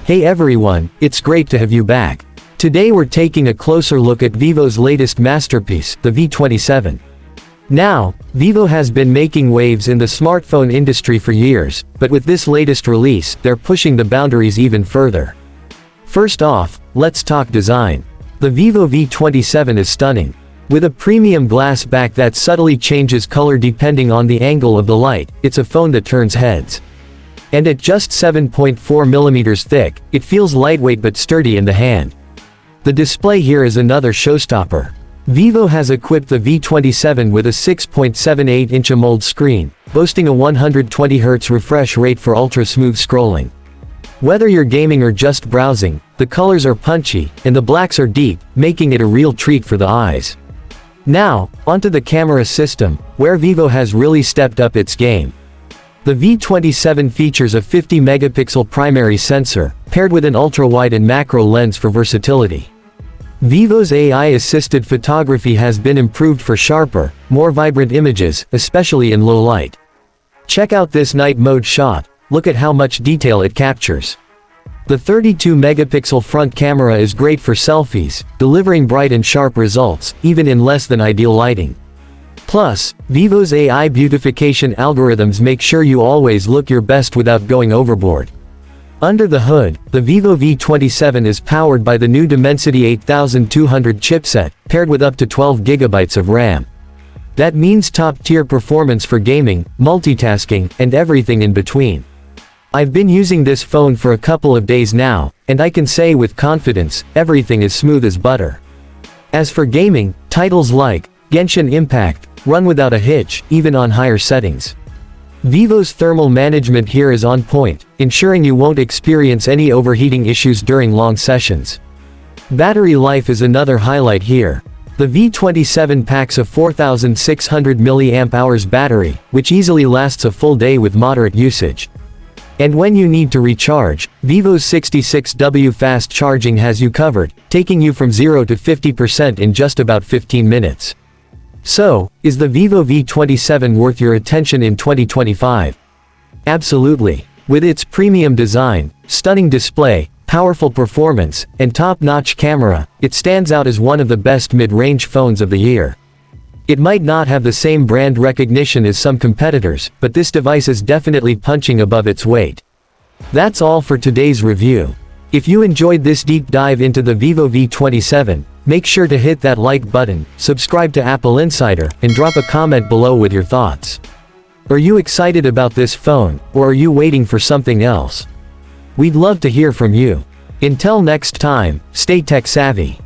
Hey everyone, it's great to have you back. Today we're taking a closer look at Vivo's latest masterpiece, the V27. Now, Vivo has been making waves in the smartphone industry for years, but with this latest release, they're pushing the boundaries even further. First off, let's talk design. The Vivo V27 is stunning. With a premium glass back that subtly changes color depending on the angle of the light, it's a phone that turns heads. And at just 7.4mm thick, it feels lightweight but sturdy in the hand. The display here is another showstopper. Vivo has equipped the V27 with a 6.78-inch AMOLED screen, boasting a 120Hz refresh rate for ultra-smooth scrolling. Whether you're gaming or just browsing, the colors are punchy, and the blacks are deep, making it a real treat for the eyes. Now, onto the camera system, where Vivo has really stepped up its game. The V27 features a 50-megapixel primary sensor, paired with an ultra-wide and macro lens for versatility. Vivo's AI-assisted photography has been improved for sharper, more vibrant images, especially in low light. Check out this night mode shot, look at how much detail it captures. The 32-megapixel front camera is great for selfies, delivering bright and sharp results, even in less than ideal lighting. Plus, Vivo's AI beautification algorithms make sure you always look your best without going overboard. Under the hood, the Vivo V27 is powered by the new Dimensity 8200 chipset, paired with up to 12 GB of RAM. That means top-tier performance for gaming, multitasking, and everything in between. I've been using this phone for a couple of days now, and I can say with confidence, everything is smooth as butter. As for gaming, titles like Genshin Impact run without a hitch, even on higher settings. Vivo's thermal management here is on point, ensuring you won't experience any overheating issues during long sessions. Battery life is another highlight here. The V27 packs a 4600 mAh battery, which easily lasts a full day with moderate usage. And when you need to recharge, Vivo's 66W fast charging has you covered, taking you from 0 to 50% in just about 15 minutes. So, is the Vivo V27 worth your attention in 2025? Absolutely. With its premium design, stunning display, powerful performance, and top-notch camera, it stands out as one of the best mid-range phones of the year. It might not have the same brand recognition as some competitors, but this device is definitely punching above its weight. That's all for today's review. If you enjoyed this deep dive into the Vivo V27, make sure to hit that like button, subscribe to Apple Insider, and drop a comment below with your thoughts. Are you excited about this phone, or are you waiting for something else? We'd love to hear from you. Until next time, stay tech savvy.